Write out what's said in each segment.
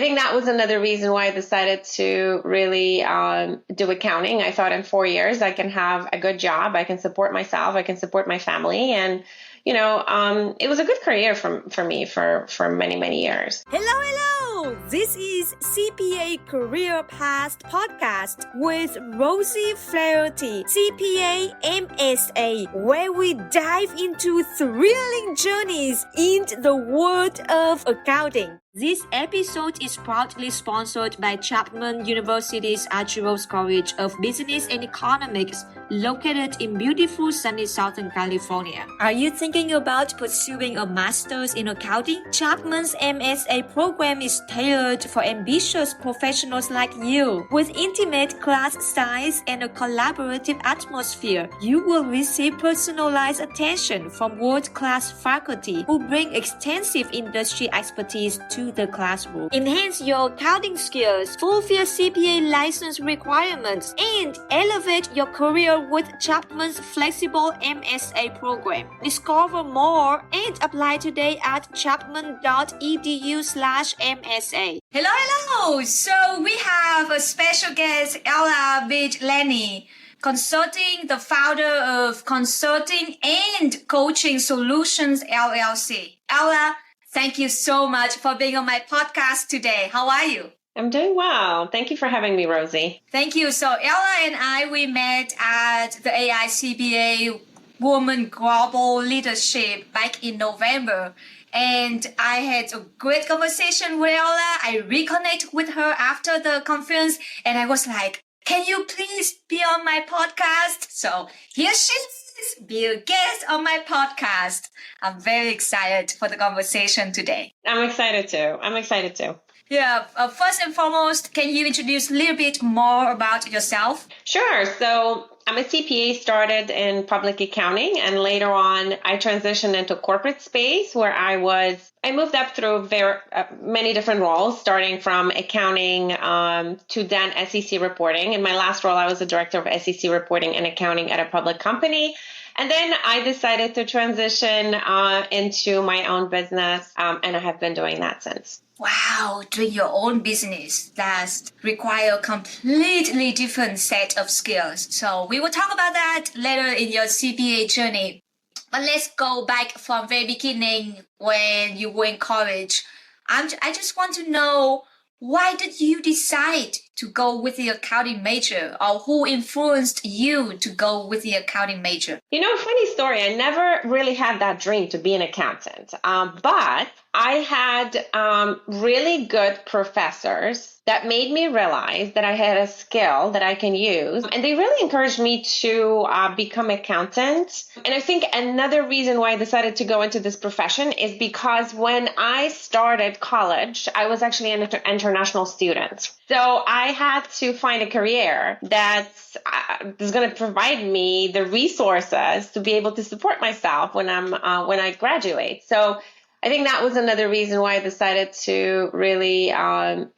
I think that was another reason why I decided to really do accounting. I thought in 4 years I can have a good job, I can support myself, I can support my family, and it was a good career for me for many, many years. Hello! This is CPA Career Path Podcast with Rosey Flaherty, CPA MSA, where we dive into thrilling journeys in the world of accounting. This episode is proudly sponsored by Chapman University's Archie Rose College of Business and Economics, located in beautiful sunny Southern California. Are you thinking about pursuing a master's in accounting? Chapman's MSA program is tailored for ambitious professionals like you. With intimate class size and a collaborative atmosphere, you will receive personalized attention from world-class faculty who bring extensive industry expertise to the classroom. Enhance your accounting skills, fulfill CPA license requirements, and elevate your career with Chapman's flexible MSA program. Discover more and apply today at chapman.edu/MSA. Hello! So we have a special guest, Ela Bijlani, the founder of Consulting and Coaching Solutions, LLC. Ela, thank you so much for being on my podcast today. How are you? I'm doing well. Thank you for having me, Rosie. Thank you. So Ela and we met at the AICPA Women Global Leadership back in November. And I had a great conversation with Ela. I reconnected with her after the conference. And I was like, can you please be on my podcast? So here she is. Be a guest on my podcast. I'm very excited for the conversation today. I'm excited too. Yeah. First and foremost, can you introduce a little bit more about yourself? Sure. So I'm a CPA, started in public accounting, and later on I transitioned into corporate space where I moved up through many different roles, starting from accounting to then SEC reporting. In my last role, I was the director of SEC reporting and accounting at a public company. And then I decided to transition into my own business, and I have been doing that since. Wow, doing your own business, that require a completely different set of skills. So we will talk about that later in your CPA journey. But let's go back from very beginning when you were in college. I just want to know, why did you decide to go with the accounting major, or who influenced you to go with the accounting major? Funny story. I never really had that dream to be an accountant, but I had really good professors that made me realize that I had a skill that I can use. And they really encouraged me to become an accountant. And I think another reason why I decided to go into this profession is because when I started college, I was actually an international student. So I had to find a career that is going to provide me the resources to be able to support myself when I graduate. So I think that was another reason why I decided to really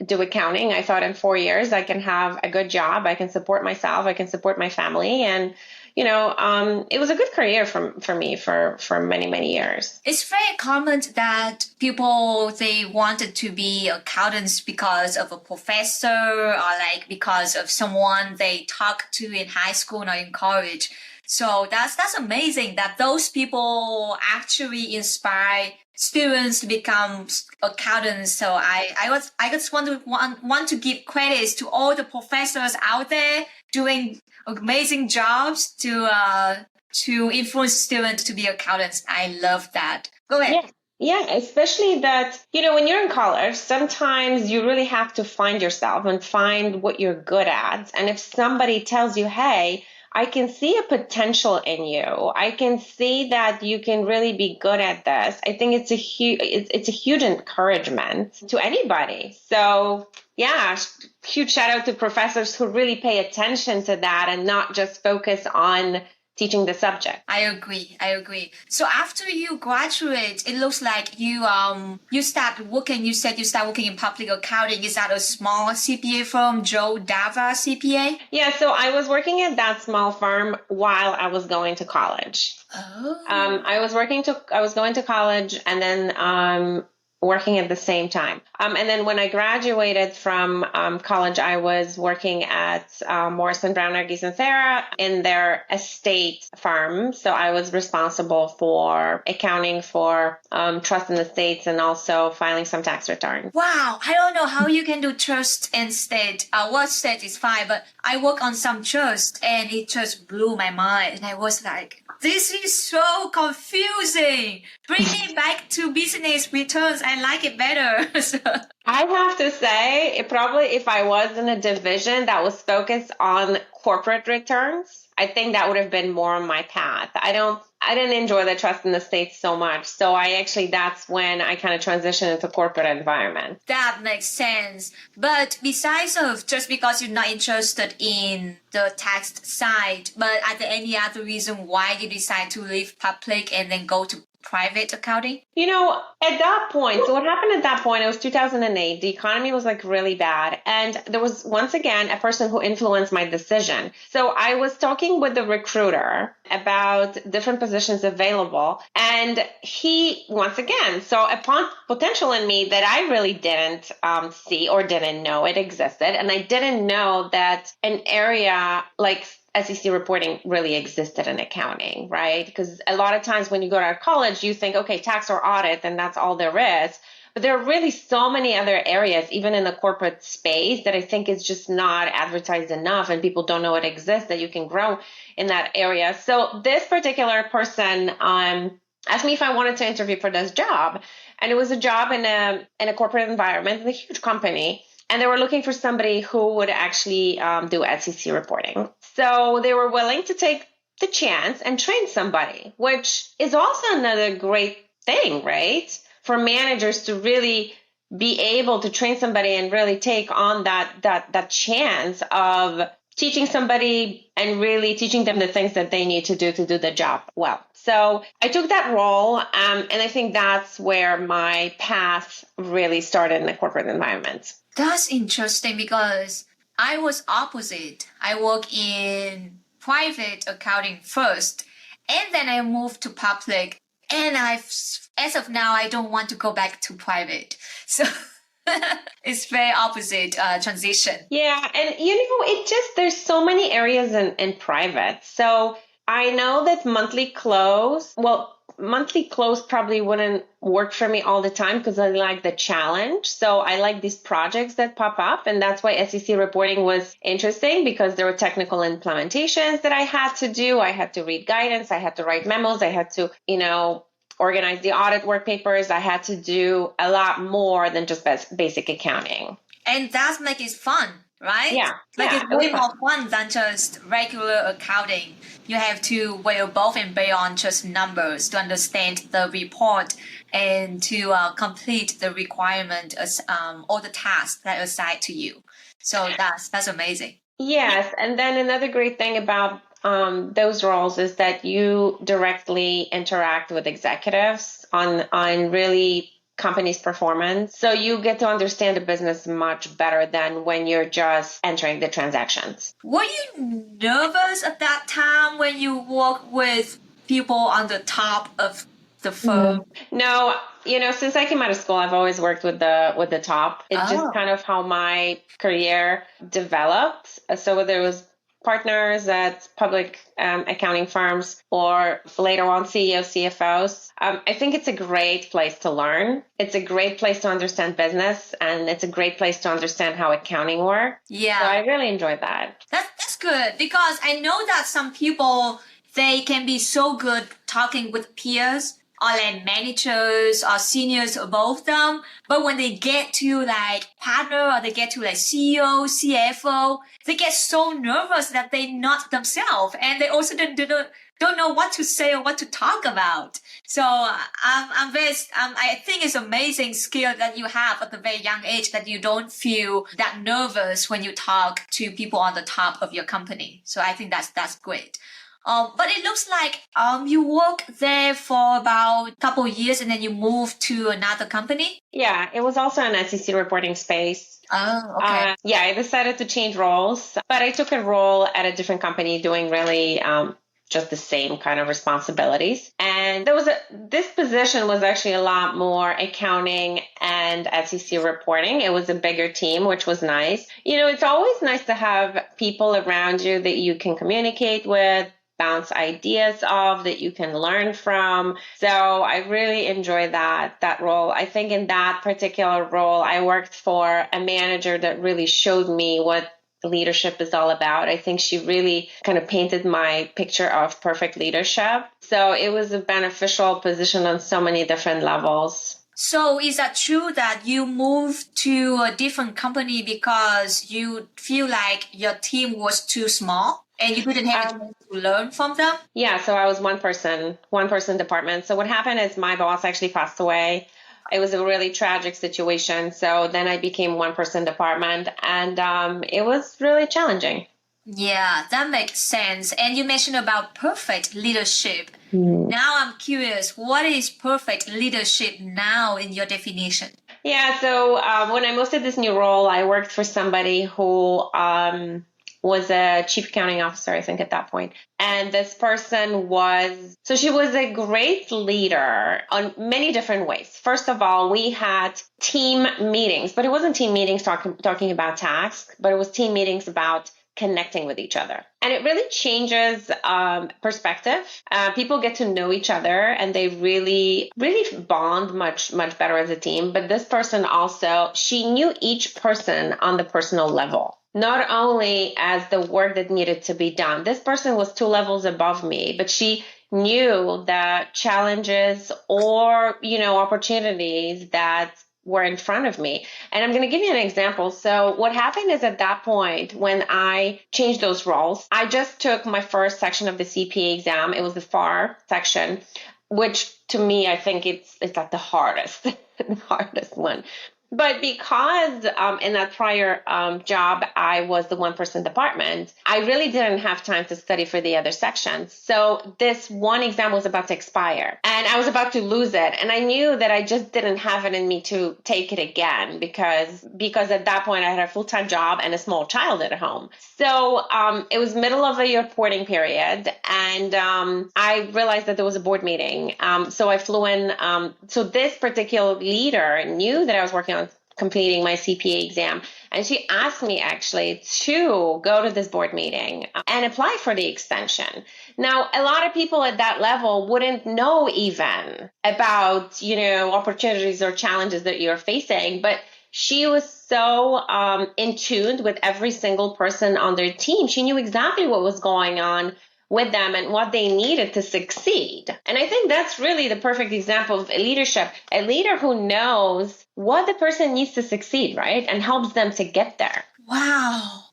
do accounting. I thought in 4 years I can have a good job, I can support myself, I can support my family, and it was a good career for me for many, many years. It's very common that people, they wanted to be accountants because of a professor or because of someone they talked to in high school or in college. So that's amazing that those people actually inspire students to become accountants. So I just want to give credits to all the professors out there doing amazing jobs to influence students to be accountants. I love that. Go ahead. Yeah, especially that, when you're in college, sometimes you really have to find yourself and find what you're good at. And if somebody tells you, hey, I can see a potential in you, I can see that you can really be good at this, I think it's a huge encouragement to anybody. So yeah, huge shout out to professors who really pay attention to that and not just focus on teaching the subject. I agree. So after you graduate, it looks like you start working. You said you start working in public accounting. Is that a small CPA firm, Joe Dava CPA? Yeah. So I was working at that small firm while I was going to college. Oh. I was going to college, and then working at the same time. And then when I graduated from college, I was working at Morrison, Brown, Nargis, and Thera in their estate firm. So I was responsible for accounting for trust and estates and also filing some tax returns. Wow, I don't know how you can do trust and state. What state is fine, but I work on some trust and it just blew my mind. And I was like, this is so confusing. Bring me back to business returns. I like it better. So. I have to say, if I was in a division that was focused on corporate returns, I think that would have been more on my path. I didn't enjoy the trust in the States so much. So that's when I kind of transitioned into corporate environment. That makes sense. But besides of just because you're not interested in the tax side, but are there any other reason why you decide to leave public and then go to private accounting? At that point, so what happened at that point, it was 2008. The economy was like really bad. And there was once again a person who influenced my decision. So I was talking with the recruiter about different positions available. And he, once again, saw a potential in me that I really didn't see or didn't know it existed. And I didn't know that an area like SEC reporting really existed in accounting, right? Because a lot of times when you go to college, you think, okay, tax or audit, and that's all there is. But there are really so many other areas, even in the corporate space, that I think is just not advertised enough and people don't know it exists, that you can grow in that area. So this particular person asked me if I wanted to interview for this job. And it was a job in a corporate environment, in a huge company. And they were looking for somebody who would actually do SEC reporting. So they were willing to take the chance and train somebody, which is also another great thing, right? For managers to really be able to train somebody and really take on that chance of teaching somebody and really teaching them the things that they need to do the job well. So I took that role, and I think that's where my path really started in the corporate environment. That's interesting because I was opposite. I work in private accounting first, and then I moved to public. And as of now, I don't want to go back to private. So it's very opposite transition. Yeah, and there's so many areas in private. So I know that monthly close probably wouldn't work for me all the time because I like the challenge. So I like these projects that pop up. And that's why SEC reporting was interesting, because there were technical implementations that I had to do. I had to read guidance. I had to write memos. I had to, organize the audit work papers. I had to do a lot more than just basic accounting. And that makes it fun, right? Yeah. It's way more fun than just regular accounting. You have to weigh both and beyond just numbers to understand the report and to complete the requirement or the tasks that are assigned to you. So that's amazing. Yes. And then another great thing about those roles is that you directly interact with executives on really company's performance. So you get to understand the business much better than when you're just entering the transactions. Were you nervous at that time when you work with people on the top of the firm? No, since I came out of school, I've always worked with the top. It's just kind of how my career developed. So whether it was partners at public accounting firms or later on CEOs, CFOs. I think it's a great place to learn. It's a great place to understand business, and it's a great place to understand how accounting works. Yeah. So I really enjoyed that. That's good, because I know that some people, they can be so good talking with peers or like managers or seniors above them. But when they get to like partner or they get to like CEO, CFO, they get so nervous that they're not themselves, and they also don't know what to say or what to talk about. So I think it's amazing skill that you have at a very young age, that you don't feel that nervous when you talk to people on the top of your company. So I think that's great. But it looks like you work there for about a couple of years and then you moved to another company? Yeah, it was also an SEC reporting space. Oh, okay. I decided to change roles, but I took a role at a different company doing really just the same kind of responsibilities. And this position was actually a lot more accounting and SEC reporting. It was a bigger team, which was nice. It's always nice to have people around you that you can communicate with, bounce ideas off, that you can learn from. So I really enjoy that role. I think in that particular role, I worked for a manager that really showed me what leadership is all about. I think she really kind of painted my picture of perfect leadership. So it was a beneficial position on so many different levels. So is that true that you moved to a different company because you feel like your team was too small and you couldn't have a chance to learn from them? Yeah, so I was one person department. So what happened is my boss actually passed away. It was a really tragic situation. So then I became one person department, and it was really challenging. Yeah, that makes sense. And you mentioned about perfect leadership. Now I'm curious, what is perfect leadership now in your definition? Yeah, so when I moved to this new role, I worked for somebody who was a chief accounting officer, I think, at that point. And this person she was a great leader on many different ways. First of all, we had team meetings, but it wasn't team meetings talking about tasks, but it was team meetings about connecting with each other. And it really changes perspective. People get to know each other and they really, really bond much, much better as a team. But this person also, she knew each person on the personal level, not only as the work that needed to be done. This person was 2 levels above me, but she knew the challenges or, opportunities that were in front of me. And I'm going to give you an example. So what happened is at that point, when I changed those roles, I just took my first section of the CPA exam. It was the FAR section, which to me, I think it's like the hardest, the hardest one. But because in that prior job, I was the one person department, I really didn't have time to study for the other sections. So this one exam was about to expire and I was about to lose it. And I knew that I just didn't have it in me to take it again because at that point I had a full-time job and a small child at home. So it was middle of the reporting period and I realized that there was a board meeting. So I flew in. So this particular leader knew that I was working on completing my CPA exam. And she asked me actually to go to this board meeting and apply for the extension. Now, a lot of people at that level wouldn't know even about, opportunities or challenges that you're facing, but she was so in tune with every single person on their team. She knew exactly what was going on with them and what they needed to succeed. And I think that's really the perfect example of leadership, a leader who knows what the person needs to succeed, right? And helps them to get there. Wow,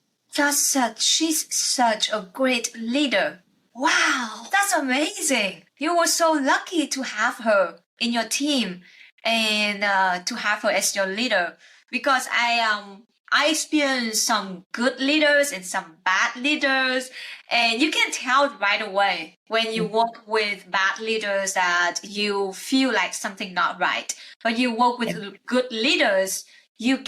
she's such a great leader. Wow, that's amazing. You were so lucky to have her in your team and to have her as your leader, because I experienced some good leaders and some bad leaders, and you can tell right away when you work with bad leaders that you feel like something not right. But you work with good leaders, you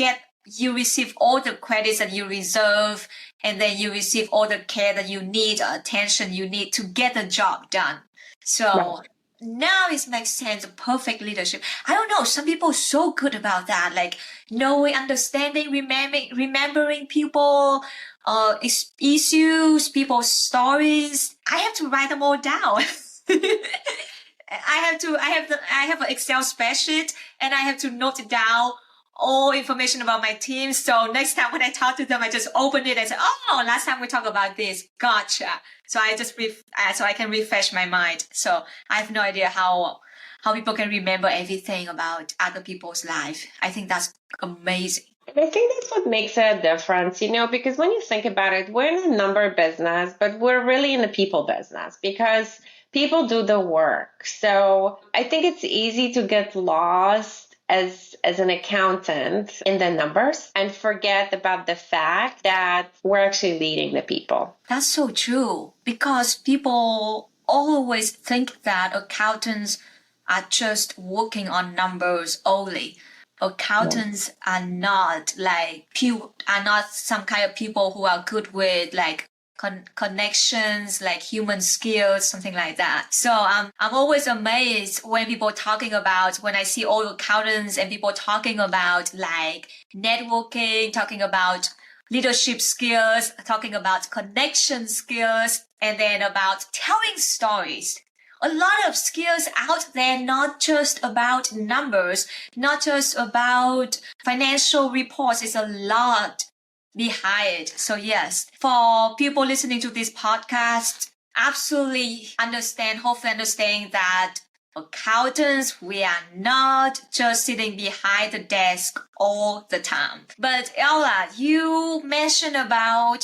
receive all the credits that you deserve, and then you receive all the care that you need, attention you need to get the job done. So now it makes sense, perfect leadership. I don't know, some people are so good about that, like knowing, understanding, remembering people, issues, people's stories. I have to write them all down. I have an Excel spreadsheet and I have to note down all information about my team. So next time when I talk to them, I just open it and say, oh, last time we talked about this. Gotcha. So I just, so I can refresh my mind. So I have no idea how people can remember everything about other people's life. I think that's amazing. I think that's what makes a difference, because when you think about it, we're in a number business, but we're really in the people business because people do the work. So I think it's easy to get lost as an accountant in the numbers and forget about the fact that we're actually leading the people. That's so true, because people always think that accountants are just working on numbers only. Accountants are not some kind of people who are good with like connections, like human skills, something like that. So I'm always amazed when people talking about, when I see all accountants and people talking about like networking, talking about leadership skills, talking about connection skills, and then about telling stories. A lot of skills out there, not just about numbers, not just about financial reports. It's a lot behind. So yes, for people listening to this podcast, absolutely hopefully understand that accountants, we are not just sitting behind the desk all the time. But Ella, you mentioned about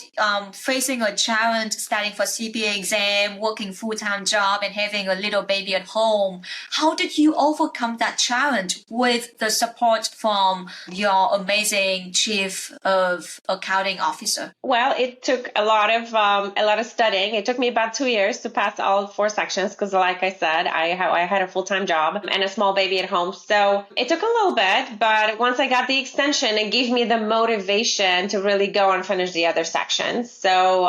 facing a challenge studying for CPA exam, working full-time job, and having a little baby at home. How did you overcome that challenge with the support from your amazing chief of accounting officer? Well, it took a lot of studying. It took me about 2 years to pass all 4 sections because, like I said, I had a full-time job and a small baby at home. So it took a little bit, but once I got the extension, it gave me the motivation to really go and finish the other sections. So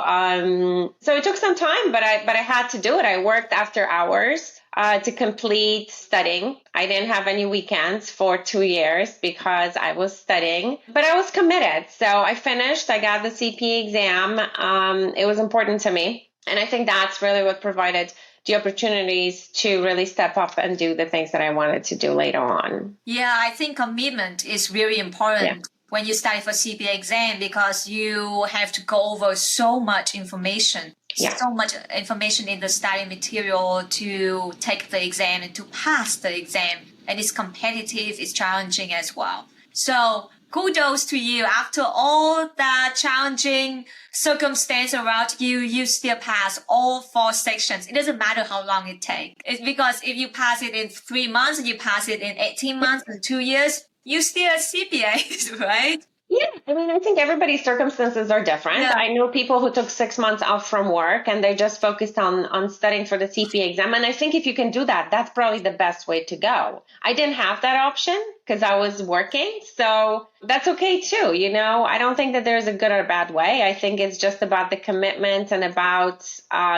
it took some time, but I had to do it. I worked after hours to complete studying. I didn't have any weekends for 2 years because I was studying, but I was committed. So I finished. I got the CPA exam. It was important to me. And I think that's really what provided the opportunities to really step up and do the things that I wanted to do later on. Yeah, I think commitment is really important when you study for CPA exam because you have to go over so much information. So much information in the study material to take the exam and to pass the exam. And it's competitive, it's challenging as well. So kudos to you. After all that challenging circumstance around you, you still pass all 4 sections. It doesn't matter how long it takes. It's because if you pass it in 3 months, you pass it in 18 months, in 2 years, you still a CPA, right? Yeah, I mean, I think everybody's circumstances are different. Yeah. I know people who took 6 months off from work and they just focused on studying for the CPA exam. And I think if you can do that, that's probably the best way to go. I didn't have that option because I was working. So that's okay too. You know, I don't think that there's a good or bad way. I think it's just about the commitment and about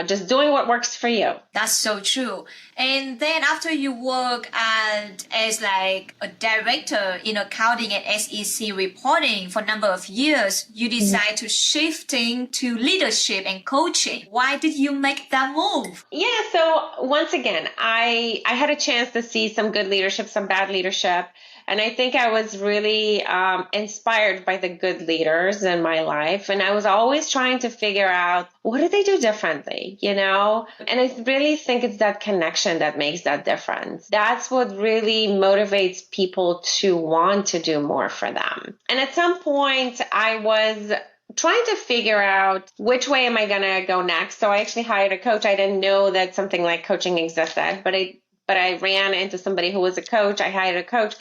just doing what works for you. That's so true. And then after you work as like a director in accounting and SEC reporting for a number of years, you decide to shifting to leadership and coaching. Why did you make that move? Yeah, so once again, I had a chance to see some good leadership, some bad leadership. And I think I was really inspired by the good leaders in my life. And I was always trying to figure out, what do they do differently, you know? And I really think it's that connection that makes that difference. That's what really motivates people to want to do more for them. And at some point, I was trying to figure out which way am I going to go next. So I actually hired a coach. I didn't know that something like coaching existed, but I ran into somebody who was a coach. I hired a coach.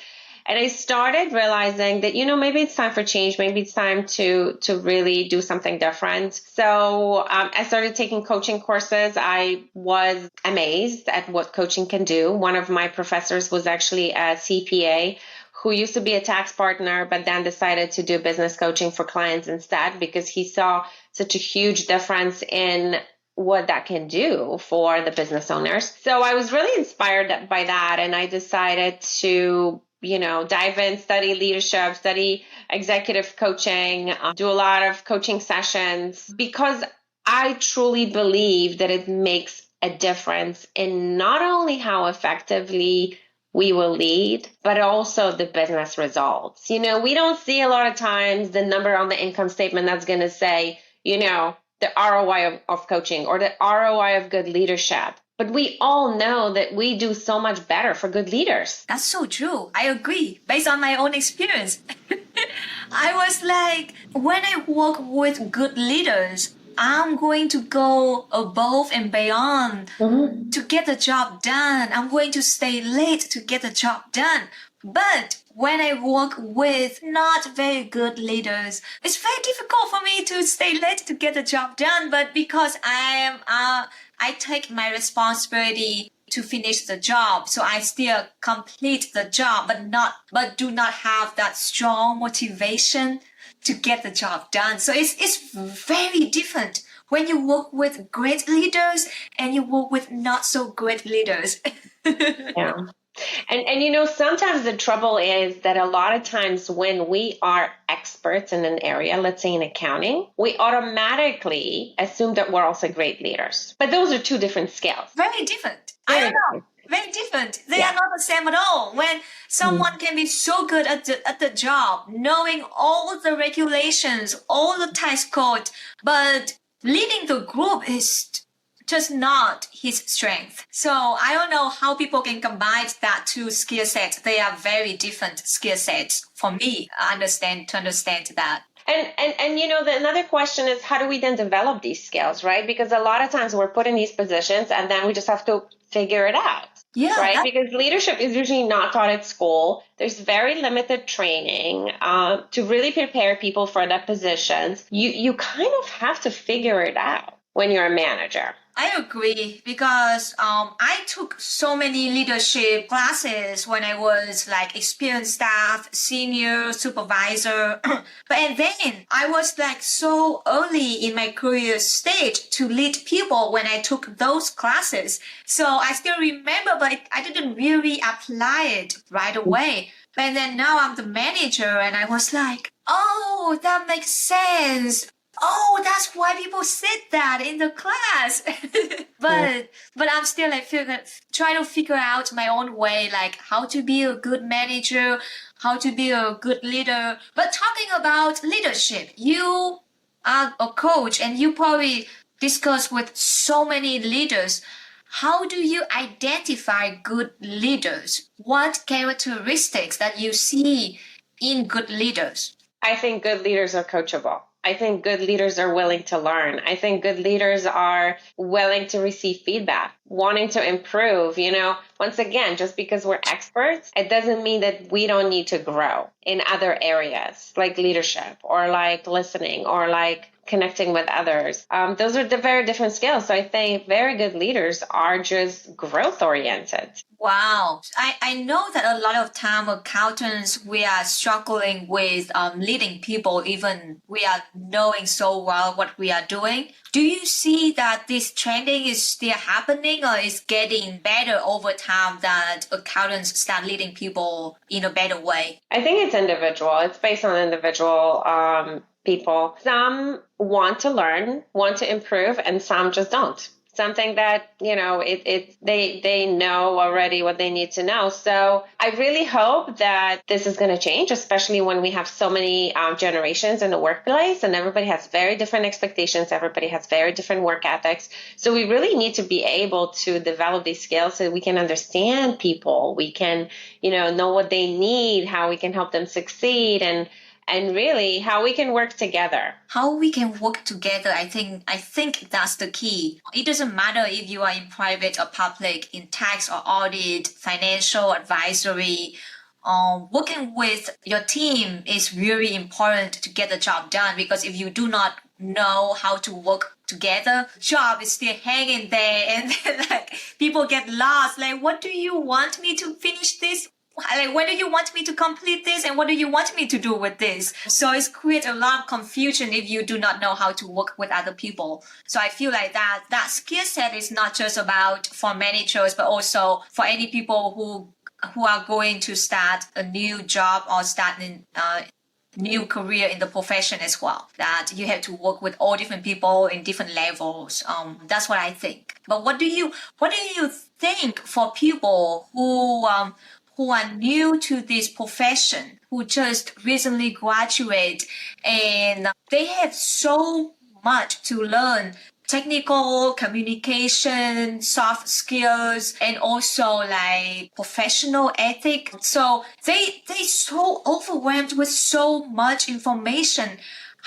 And I started realizing that, you know, maybe it's time for change. Maybe it's time to really do something different. So I started taking coaching courses. I was amazed at what coaching can do. One of my professors was actually a CPA who used to be a tax partner, but then decided to do business coaching for clients instead because he saw such a huge difference in what that can do for the business owners. So I was really inspired by that. And I decided to dive in, study leadership, study executive coaching, do a lot of coaching sessions because I truly believe that it makes a difference in not only how effectively we will lead, but also the business results. You know, we don't see a lot of times the number on the income statement that's going to say, the ROI of coaching or the ROI of good leadership. But we all know that we do so much better for good leaders. That's so true. I agree. Based on my own experience. I was like, when I work with good leaders, I'm going to go above and beyond to get the job done. I'm going to stay late to get the job done. But when I work with not very good leaders, it's very difficult for me to stay late to get the job done. But because I take my responsibility to finish the job, so I still complete the job, but do not have that strong motivation to get the job done. So it's very different when you work with great leaders and you work with not so great leaders. Yeah. And sometimes the trouble is that a lot of times when we are experts in an area, let's say in accounting, we automatically assume that we're also great leaders. But those are two different scales. Very different. I don't know. Very different. They are not the same at all. When someone can be so good at the job, knowing all the regulations, all the tax code, but leading the group is just not his strength. So I don't know how people can combine that two skill sets. They are very different skill sets for me. To understand that. And another question is, how do we then develop these skills, right? Because a lot of times we're put in these positions and then we just have to figure it out. Yeah, right? Because leadership is usually not taught at school. There's very limited training to really prepare people for the positions. You kind of have to figure it out when you're a manager. I agree, because I took so many leadership classes when I was like experienced staff, senior, supervisor. But then I was like so early in my career stage to lead people when I took those classes. So I still remember, but I didn't really apply it right away. But then now I'm the manager and I was like, oh, that makes sense. Oh, that's why people said that in the class. but I'm still like trying to figure out my own way, like how to be a good manager, how to be a good leader. But talking about leadership, you are a coach and you probably discuss with so many leaders. How do you identify good leaders? What characteristics that you see in good leaders? I think good leaders are coachable. I think good leaders are willing to learn. I think good leaders are willing to receive feedback, wanting to improve. Once again, just because we're experts, it doesn't mean that we don't need to grow in other areas like leadership or like listening or like connecting with others. Those are the very different skills. So I think very good leaders are just growth oriented. Wow. I know that a lot of time accountants, we are struggling with leading people, even we are knowing so well what we are doing. Do you see that this trending is still happening or is getting better over time, that accountants start leading people in a better way? I think it's individual. It's based on individual people. Some want to learn, want to improve, and some just don't. Something that, they know already what they need to know. So I really hope that this is going to change, especially when we have so many generations in the workplace and everybody has very different expectations. Everybody has very different work ethics. So we really need to be able to develop these skills so we can understand people. We can, know what they need, how we can help them succeed, and really how we can work together. How we can work together, I think that's the key. It doesn't matter if you are in private or public, in tax or audit, financial advisory. Working with your team is really important to get the job done, because if you do not know how to work together, job is still hanging there, and then like people get lost. Like, what do you want me to finish this? Like, when do you want me to complete this, and what do you want me to do with this? So it creates a lot of confusion if you do not know how to work with other people. So I feel like that skill set is not just about for managers, but also for any people who are going to start a new job or start a new career in the profession as well. That you have to work with all different people in different levels. That's what I think. But what do you think for people who are new to this profession, who just recently graduate, and they have so much to learn: technical, communication, soft skills, and also like professional ethic. So they so overwhelmed with so much information.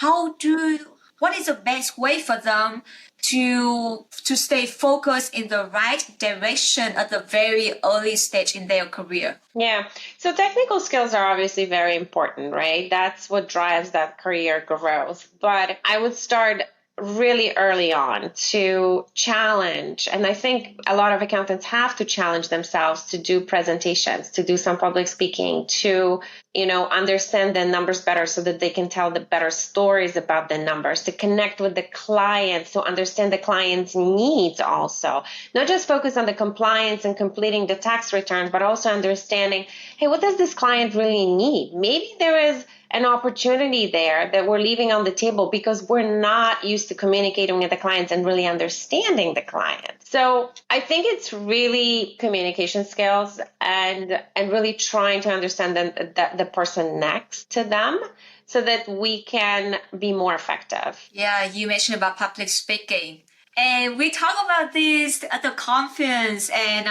What is the best way for them to stay focused in the right direction at the very early stage in their career? Yeah. So technical skills are obviously very important, right? That's what drives that career growth. But I would start really early on to challenge. And I think a lot of accountants have to challenge themselves to do presentations, to do some public speaking, to, understand the numbers better so that they can tell the better stories about the numbers, to connect with the clients, to understand the client's needs also. Not just focus on the compliance and completing the tax return, but also understanding, hey, what does this client really need? Maybe there is an opportunity there that we're leaving on the table because we're not used to communicating with the clients and really understanding the client. So I think it's really communication skills and really trying to understand the person next to them so that we can be more effective. Yeah, you mentioned about public speaking. And we talk about this at the conference. And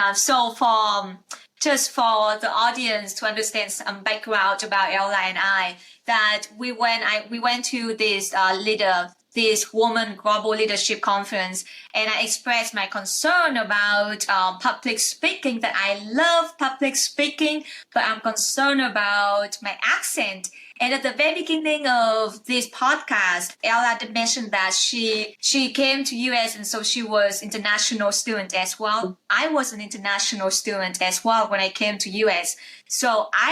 just for the audience to understand some background about Ella and I, that we went to this woman global leadership conference, and I expressed my concern about public speaking, that I love public speaking, but I'm concerned about my accent. And at the very beginning of this podcast, Ella did mention that she came to US, and so she was international student as well. I was an international student as well when I came to US. So I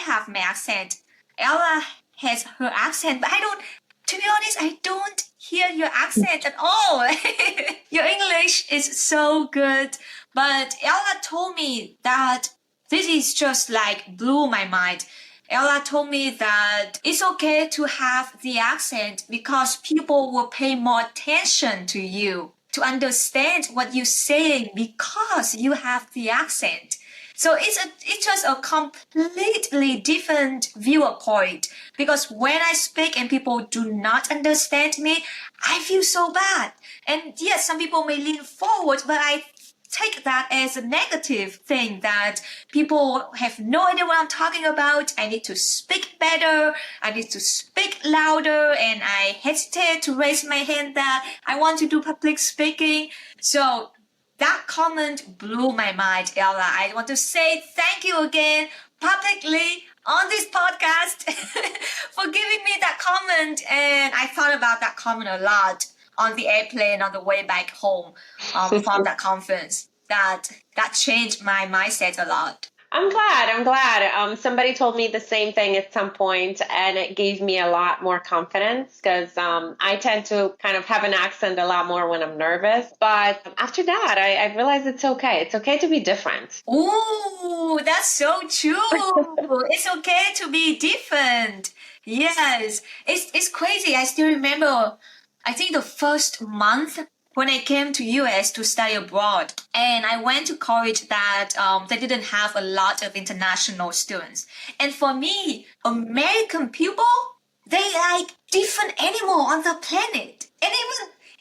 have my accent. Ella has her accent, but to be honest, I don't hear your accent at all. Your English is so good. But Ella told me that this is just like blew my mind. Ella told me that it's okay to have the accent because people will pay more attention to you, to understand what you're saying because you have the accent. So it's just a completely different viewpoint, because when I speak and people do not understand me, I feel so bad. And yes, some people may lean forward, but I take that as a negative thing, that people have no idea what I'm talking about. I need to speak better. I need to speak louder. And I hesitate to raise my hand that I want to do public speaking. So that comment blew my mind, Ella. I want to say thank you again publicly on this podcast for giving me that comment. And I thought about that comment a lot on the airplane on the way back home from that conference. That changed my mindset a lot. I'm glad. Somebody told me the same thing at some point, and it gave me a lot more confidence because I tend to kind of have an accent a lot more when I'm nervous. But after that, I realized it's okay. It's okay to be different. Ooh, that's so true. It's okay to be different. Yes, it's crazy. I still remember, I think the first month when I came to US to study abroad, and I went to college that they didn't have a lot of international students. And for me, American people, they like different animal on the planet. And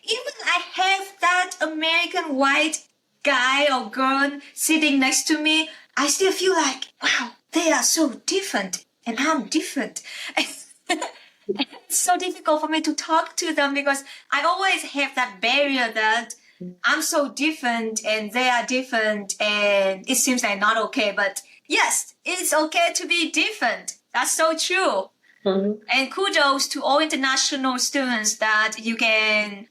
even I have that American white guy or girl sitting next to me, I still feel like, wow, they are so different and I'm different. It's so difficult for me to talk to them because I always have that barrier that I'm so different and they are different and it seems like not okay. But yes, it's okay to be different. That's so true. Mm-hmm. And kudos to all international students that you can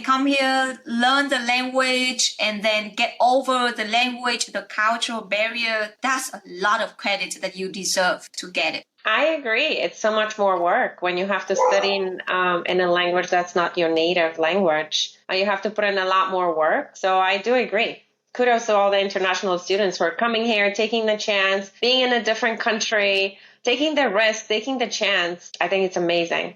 come here, learn the language, and then get over the language, the cultural barrier. That's a lot of credit that you deserve to get it. I agree. It's so much more work when you have to study in a language that's not your native language. You have to put in a lot more work. So I do agree. Kudos to all the international students who are coming here, taking the chance, being in a different country, taking the risk, taking the chance. I think it's amazing.